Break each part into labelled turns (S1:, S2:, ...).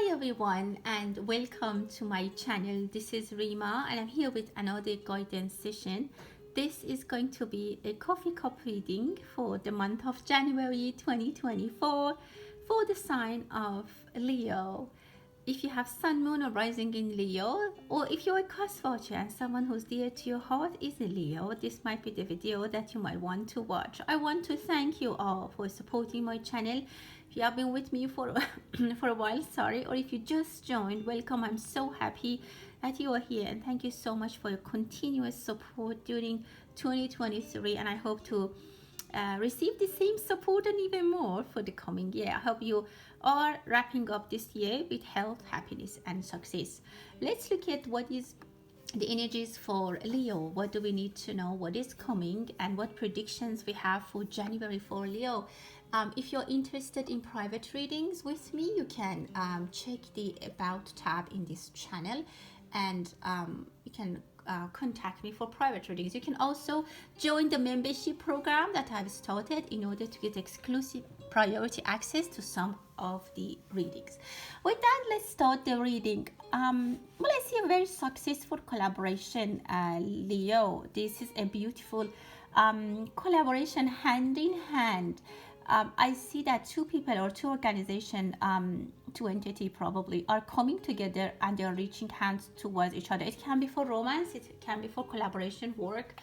S1: Hi everyone and welcome to my channel. This is Rima and I'm here with another guidance session. This is going to be a coffee cup reading for the month of January 2024 for the sign of Leo. If you have sun, moon or rising in Leo, or if you're a cosmology watcher and someone who's dear to your heart is a Leo, this might be the video that you might want to watch. I want to thank you all for supporting my channel. If you have been with me for for a while, sorry, or if you just joined, welcome. I'm so happy that you are here, and thank you so much for your continuous support during 2023, and I hope to receive the same support and even more for the coming year. I hope you are wrapping up this year with health, happiness, and success. Let's look at what is the energies for Leo. What do we need to know? What is coming and what predictions we have for January for Leo? If you're interested in private readings with me, you can check the About tab in this channel, and you can contact me for private readings. You can also join the membership program that I've started in order to get exclusive priority access to some of the readings. With that, let's start the reading. Well, I see a very successful collaboration, Leo. This is a beautiful collaboration hand in hand. I see that two people or two organizations, two entity probably, are coming together and they are reaching hands towards each other. It can be for romance, it can be for collaboration, work,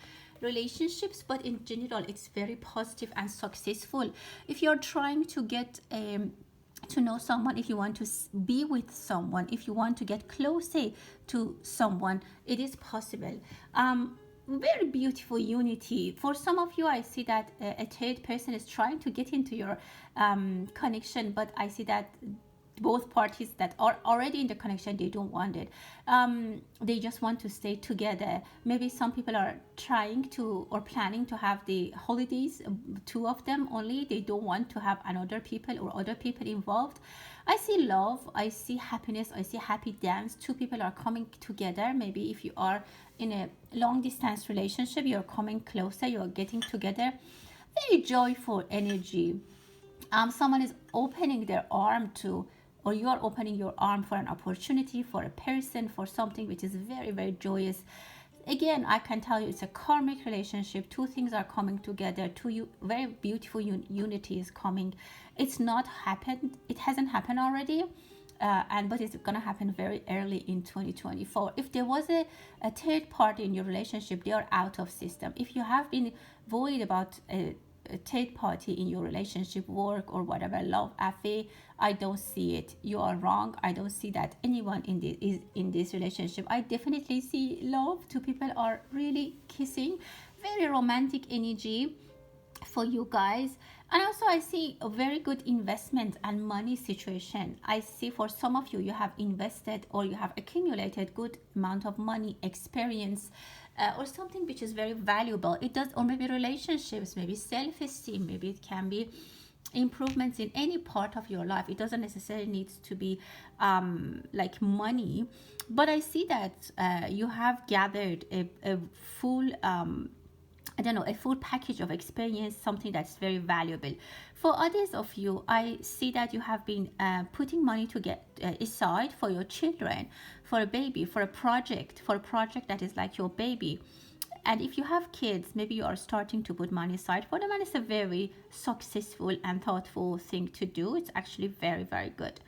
S1: relationships, but in general, it's very positive and successful. If you're trying to get to know someone, if you want to be with someone, if you want to get closer to someone, it is possible. Very beautiful unity. For some of you, I see that a third person is trying to get into your connection, but I see that both parties that are already in the connection, they don't want it. They just want to stay together. Maybe some people are trying to or planning to have the holidays, two of them only. They don't want to have another people or other people involved. I see love, I see happiness, I see happy dance. Two people are coming together. Maybe if you are in a long distance relationship, you're coming closer, you're getting together. Very joyful energy. Someone is opening their arm to, or you are opening your arm for an opportunity, for a person, for something which is very, very joyous. Again, I can tell you it's a karmic relationship. Two things are coming together. Two very beautiful unity is coming. It's not happened. It hasn't happened already. But it's gonna happen very early in 2024. If there was a third party in your relationship, they are out of system. If you have been worried about a third party in your relationship, work or whatever, love affair, I don't see it. You are wrong. I don't see that anyone is in this relationship. I definitely see love. Two people are really kissing. Very romantic energy for you guys. And also I see a very good investment and money situation. I see for some of you, you have invested or you have accumulated good amount of money, experience, or something which is very valuable. It does, or maybe relationships, maybe self-esteem, maybe it can be improvements in any part of your life. It doesn't necessarily need to be like money, but I see that you have gathered a full I don't know, a full package of experience, something that's very valuable. For others of you, I see that you have been putting money to get aside for your children, for a baby, for a project that is like your baby. And if you have kids, maybe you are starting to put money aside for them, and it's a very successful and thoughtful thing to do. It's actually very, very good.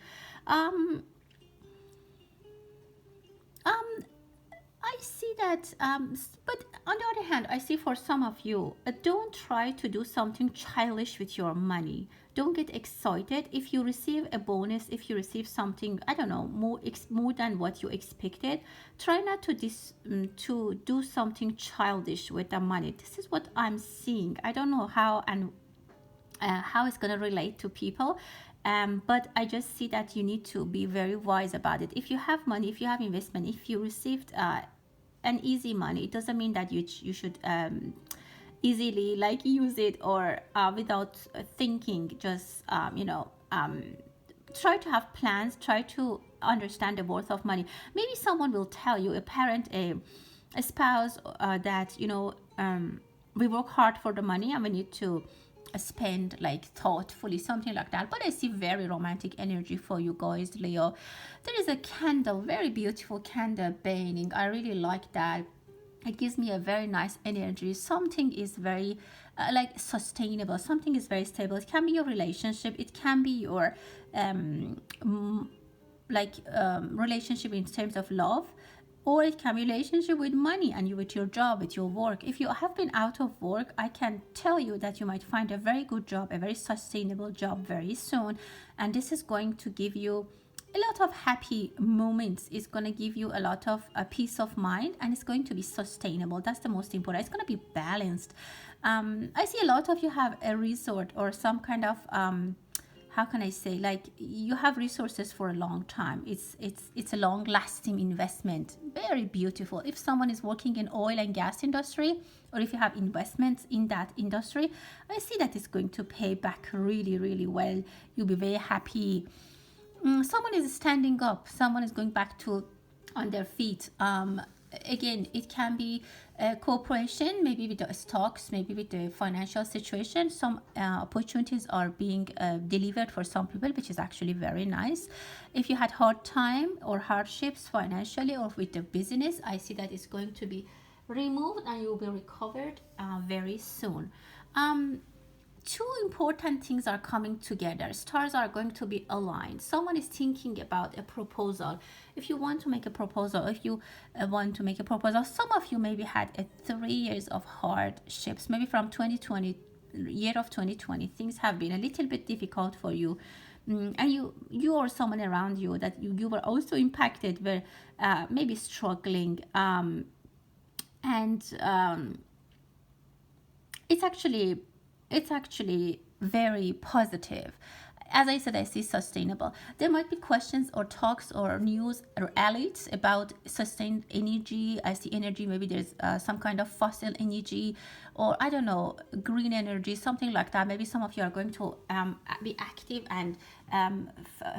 S1: I see that, but on the other hand, I see for some of you, don't try to do something childish with your money. Don't get excited if you receive a bonus, if you receive something, I don't know, more than what you expected. Try not to to do something childish with the money. This is what I'm seeing. I don't know how and how it's going to relate to people. But I just see that you need to be very wise about it. If you have money, if you have investment, if you received an easy money, it doesn't mean that you should easily like use it or without thinking. Just try to have plans. Try to understand the worth of money. Maybe someone will tell you, a parent, a spouse, that we work hard for the money and we need to spend like thoughtfully, something like that. But I see very romantic energy for you guys, Leo. There is a candle, very beautiful candle burning. I really like that. It gives me a very nice energy. Something is very like sustainable, something is very stable. It can be your relationship, it can be your relationship in terms of love, or it can be relationship with money and you with your job, with your work. If you have been out of work, I can tell you that you might find a very good job, a very sustainable job very soon, and this is going to give you a lot of happy moments. It's going to give you a lot of peace of mind, and it's going to be sustainable. That's the most important. It's going to be balanced. I see a lot of you have a resort or some kind of how can I say, like you have resources for a long time. It's a long lasting investment. Very beautiful. If someone is working in oil and gas industry, or if you have investments in that industry, I see that it's going to pay back really, really well. You'll be very happy. Someone is standing up, someone is going back to on their feet. Again, it can be a corporation, maybe with the stocks, maybe with the financial situation. Some opportunities are being delivered for some people, which is actually very nice. If you had hard time or hardships financially or with the business, I see that it's going to be removed and you will be recovered very soon. Two important things are coming together. Stars are going to be aligned. Someone is thinking about a proposal. If you want to make a proposal, some of you maybe had 3 years of hardships, maybe from 2020, year of 2020, things have been a little bit difficult for you. And you or someone around you that you were also impacted, were maybe struggling. It's actually very positive. As I said, I see sustainable. There might be questions or talks or news or alerts about sustained energy. I see energy. Maybe there's some kind of fossil energy, or I don't know, green energy, something like that. Maybe some of you are going to be active and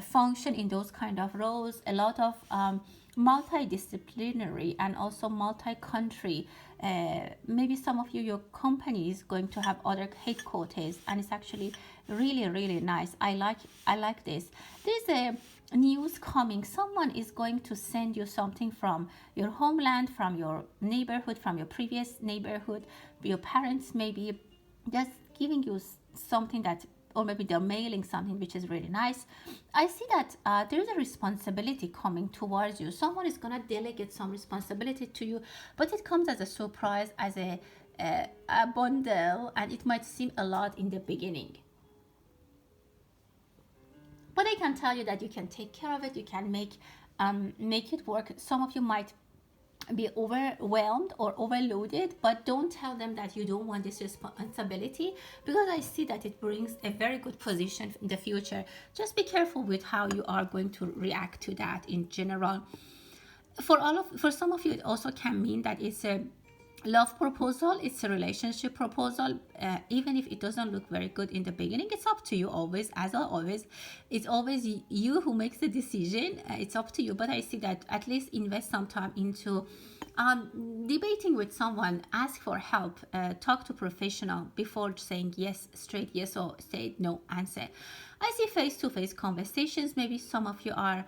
S1: function in those kind of roles. A lot of multidisciplinary and also multi-country. Maybe some of you, your company is going to have other headquarters, and it's actually really, really nice. I like this. There's a news coming. Someone is going to send you something from your homeland, from your neighborhood, from your previous neighborhood. Your parents maybe just giving you something that, or maybe they're mailing something, which is really nice. I see that there is a responsibility coming towards you. Someone is going to delegate some responsibility to you, but it comes as a surprise, as a bundle, and it might seem a lot in the beginning. But I can tell you that you can take care of it. You can make it work. Some of you might be overwhelmed or overloaded, but don't tell them that you don't want this responsibility, because I see that it brings a very good position in the future. Just be careful with how you are going to react to that in general. For some of you, it also can mean that it's a love proposal, it's a relationship proposal. Even if it doesn't look very good in the beginning, it's up to you always. As always, it's always you who makes the decision. It's up to you, but I see that at least invest some time into debating with someone. Ask for help, talk to professional before saying yes, straight yes, or say no answer. I see face-to-face conversations. Maybe some of you are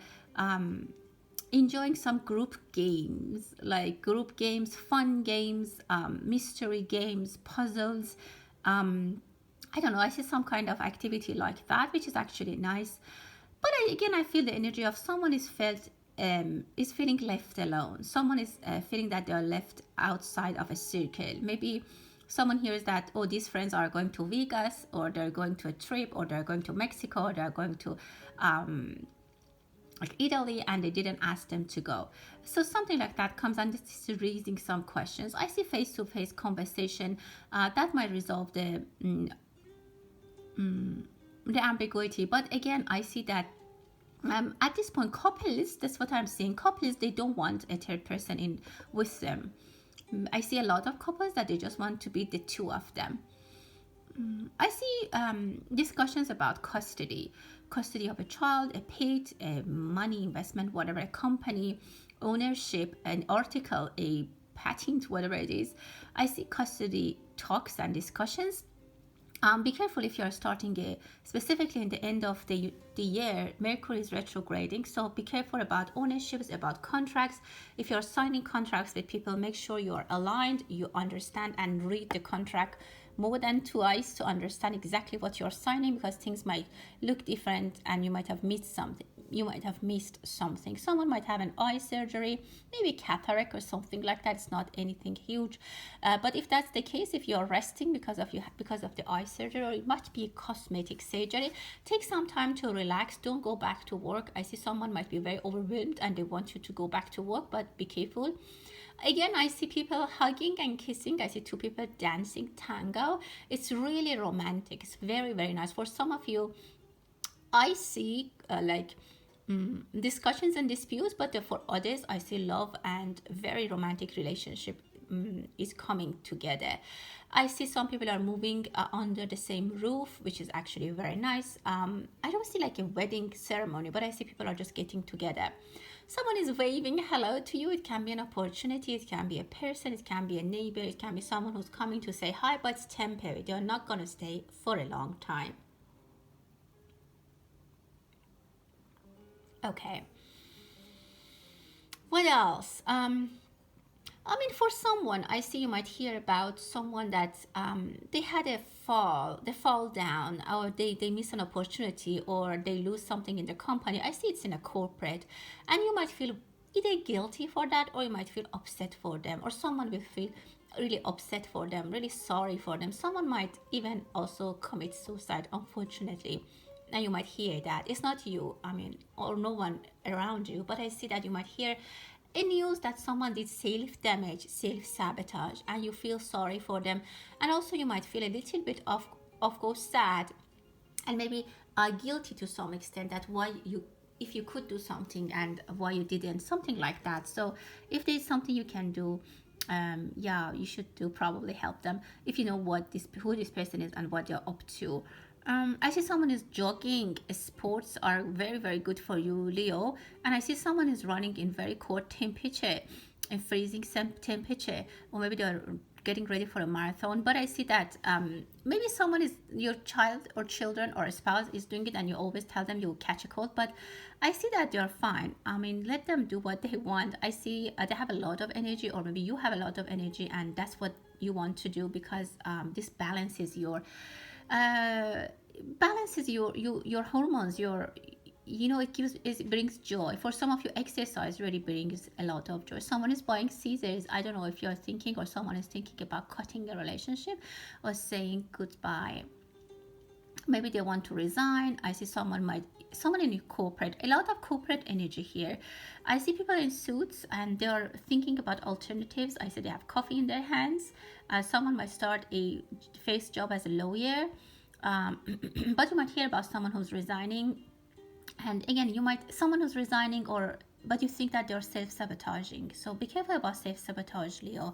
S1: enjoying some group games, fun games, mystery games, puzzles. I don't know, I see some kind of activity like that, which is actually nice. But I feel the energy of someone is feeling left alone. Someone is feeling that they are left outside of a circle. Maybe someone hears that, oh, these friends are going to Vegas, or they're going to a trip, or they're going to Mexico, or they're going to like Italy, and they didn't ask them to go. So something like that comes, and this is raising some questions. I see face-to-face conversation that might resolve the ambiguity. But again, I see that at this point, couples, that's what I'm seeing. Couples, they don't want a third person in with them. I see a lot of couples that they just want to be the two of them. I see discussions about custody of a child, a pet, a money investment, whatever, a company, ownership, an article, a patent, whatever it is. I see custody talks and discussions. Be careful if you're starting specifically in the end of the year. Mercury is retrograding, so be careful about ownerships, about contracts. If you're signing contracts with people, make sure you're aligned, you understand and read the contract more than twice to understand exactly what you're signing, because things might look different and you might have missed something. Someone might have an eye surgery, maybe cataract or something like that. It's not anything huge, but if that's the case, if you're resting because of the eye surgery, or it might be a cosmetic surgery, take some time to relax. Don't go back to work. I see someone might be very overwhelmed and they want you to go back to work, but be careful. Again, I see people hugging and kissing. I see two people dancing tango. It's really romantic. It's very, very nice. For some of you, I see discussions and disputes, but for others, I see love and very romantic relationship is coming together. I see some people are moving under the same roof, which is actually very nice. I don't see like a wedding ceremony, but I see people are just getting together. Someone is waving hello to you. It can be an opportunity, it can be a person, it can be a neighbor, it can be someone who's coming to say hi, but it's temporary. They're not going to stay for a long time. Okay. What else? I mean, for someone, I see you might hear about someone that they had they fall down, or they miss an opportunity, or they lose something in the company. I see it's in a corporate, and you might feel either guilty for that, or you might feel upset for them, or someone will feel really upset for them, really sorry for them. Someone might even also commit suicide, unfortunately. And you might hear that. It's not you, I mean, or no one around you, but I see that you might hear a news that someone did self damage, self sabotage, and you feel sorry for them. And also, you might feel a little bit of course, sad, and maybe guilty to some extent, that why you, if you could do something and why you didn't, something like that. So if there's something you can do, yeah, you should do, probably help them if you know who this person is and what they're up to. I see someone is jogging. Sports are very, very good for you, Leo. And I see someone is running in very cold temperature, in freezing temperature, or maybe they're getting ready for a marathon. But I see that maybe someone is, your child or children or a spouse is doing it, and you always tell them you'll catch a cold. But I see that they're fine. I mean, let them do what they want. I see they have a lot of energy, or maybe you have a lot of energy, and that's what you want to do, because this uh, balances your hormones, your, it brings joy. For some of you, exercise really brings a lot of joy. Someone is buying scissors. I don't know if you're thinking, or someone is thinking about cutting a relationship or saying goodbye. Maybe they want to resign. I see someone in corporate, a lot of corporate energy here. I see people in suits and they are thinking about alternatives. I see they have coffee in their hands. Someone might start a first job as a lawyer. But you might hear about someone who's resigning, and again, someone who's resigning, or but you think that they're self-sabotaging. So be careful about self-sabotage, Leo.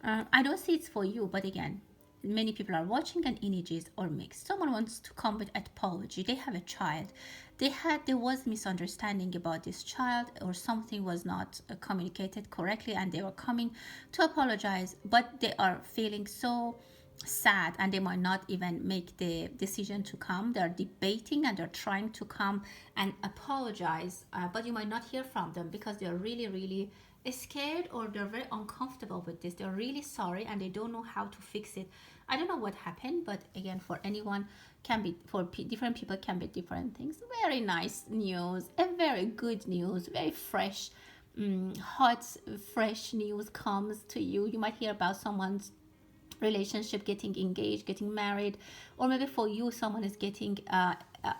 S1: I don't see it's for you, but again, many people are watching and energies are mixed. Someone wants to come with apology. They have a child. There was misunderstanding about this child, or something was not communicated correctly, and they were coming to apologize, but they are feeling so sad, and they might not even make the decision to come. They're debating and they're trying to come and apologize, but you might not hear from them because they're really, really scared, or they're very uncomfortable with this. They're really sorry and they don't know how to fix it. I don't know what happened, but again, for anyone, can be, for different people, can be different things. Very nice news, a very good news, very fresh, hot, fresh news comes to you. You might hear about someone's relationship, getting engaged, getting married, or maybe for you, someone is getting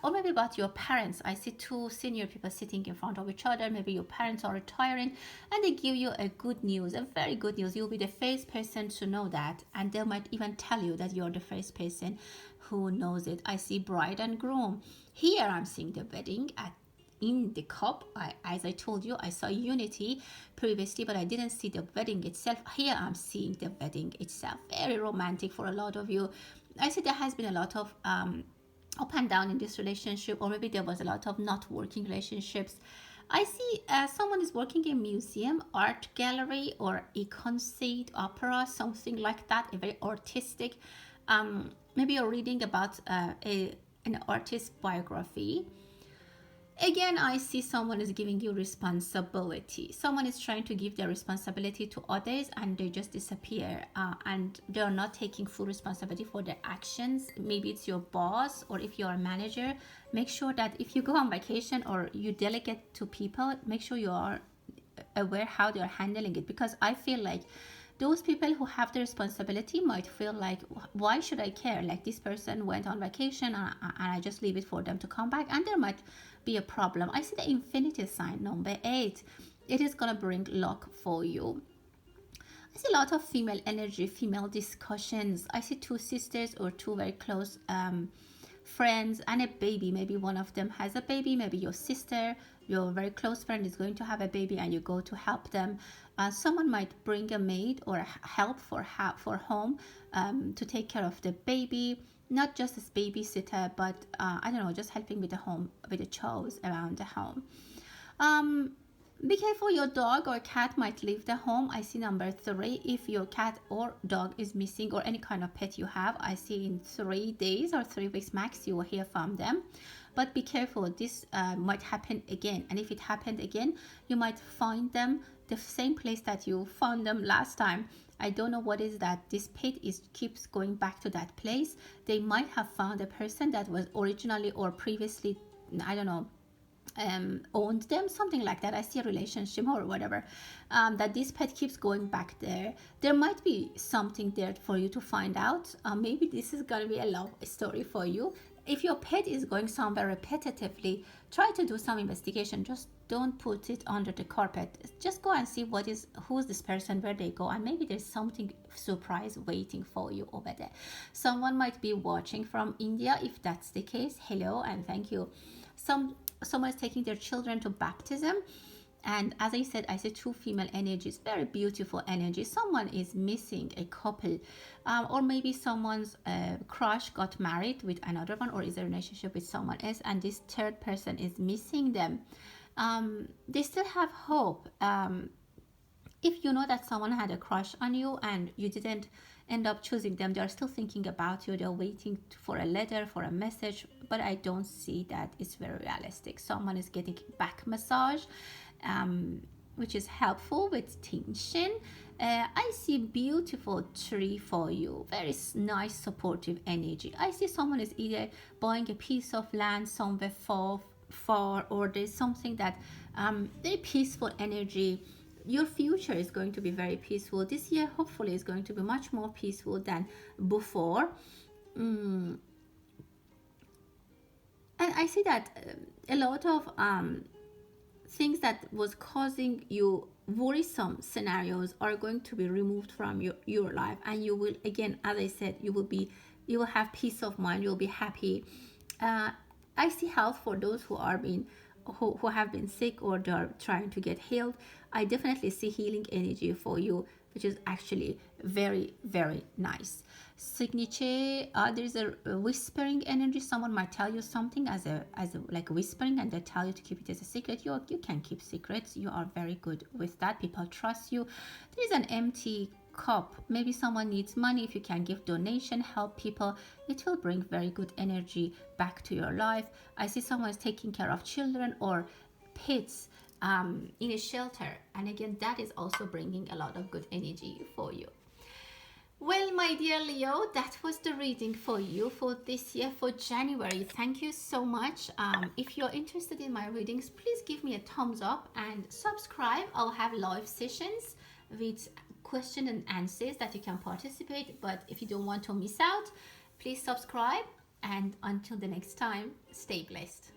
S1: or maybe about your parents. I see two senior people sitting in front of each other. Maybe your parents are retiring and they give you a good news, a very good news. You'll be the first person to know that, and they might even tell you that you're the first person who knows it. I see bride and groom. Here I'm seeing the wedding in the cup. As I told you, I saw unity previously, but I didn't see the wedding itself. Here I'm seeing the wedding itself. Very romantic for a lot of you. I see there has been a lot of up and down in this relationship, or maybe there was a lot of not working relationships. I see someone is working in a museum, art gallery, or a concert, opera, something like that, a very artistic maybe you're reading about an artist's biography. Again, I see someone is giving you responsibility. Someone is trying to give their responsibility to others and they just disappear, and they're not taking full responsibility for their actions. Maybe it's your boss, or if you're a manager, make sure that if you go on vacation or you delegate to people, make sure you are aware how they're handling it. Because I feel like those people who have the responsibility might feel like, why should I care? Like, this person went on vacation, and I just leave it for them to come back, and there might be a problem. I see the infinity sign, number 8. It is gonna bring luck for you. I see a lot of female energy, female discussions. I see two sisters or two very close friends and a baby. Maybe one of them has a baby. Maybe your sister, your very close friend, is going to have a baby, and you go to help them. Someone might bring a maid or help for home, to take care of the baby. Not just as babysitter, but I don't know, just helping with the home, with the chores around the home. Um, be careful, your dog or cat might leave the home. I see number 3. If your cat or dog is missing, or any kind of pet you have, I see in 3 days or 3 weeks max you will hear from them. But be careful, this might happen again. And if it happened again, you might find them the same place that you found them last time. I don't know what is that. This pet keeps going back to that place. They might have found a person that was originally or previously, I don't know, owned them, something like that. I see a relationship or whatever, that this pet keeps going back there. There might be something there for you to find out. Maybe this is going to be a love story for you. If your pet is going somewhere repetitively, try to do some investigation. Just don't put it under the carpet. Just go and see who's this person, where they go, and maybe there's something surprise waiting for you over there. Someone might be watching from India. If that's the case, hello and thank you. Someone is taking their children to baptism, and as I said, I see two female energies, very beautiful energy. Someone is missing a couple, or maybe someone's crush got married with another one, or is in a relationship with someone else, and this third person is missing them. They still have hope. If you know that someone had a crush on you and you didn't end up choosing them, they are still thinking about you. They're waiting for a letter, for a message, but I don't see that it's very realistic. Someone is getting back massage, which is helpful with tension. I see beautiful tree for you, very nice supportive energy. I see someone is either buying a piece of land somewhere far, or there's something that very peaceful energy. Your future is going to be very peaceful. This year hopefully is going to be much more peaceful than before. And I see that a lot of things that was causing you worrisome scenarios are going to be removed from your life, and you will, again, as I said, you will have peace of mind. You'll be happy. I see health for those who have been sick, or they're trying to get healed. I definitely see healing energy for you, which is actually very, very nice. Signature, there's a whispering energy. Someone might tell you something as a like whispering, and they tell you to keep it as a secret. You can keep secrets. You are very good with that. People trust you. There's an empty cup. Maybe someone needs money. If you can give donation, help people, it will bring very good energy back to your life. I see someone is taking care of children or pets in a shelter, and again, that is also bringing a lot of good energy for you. Well, my dear Leo, that was the reading for you for this year, for January. Thank you so much. If you're interested in my readings, please give me a thumbs up and subscribe. I'll have live sessions with question and answers that you can participate. But if you don't want to miss out, please subscribe. And until the next time, stay blessed.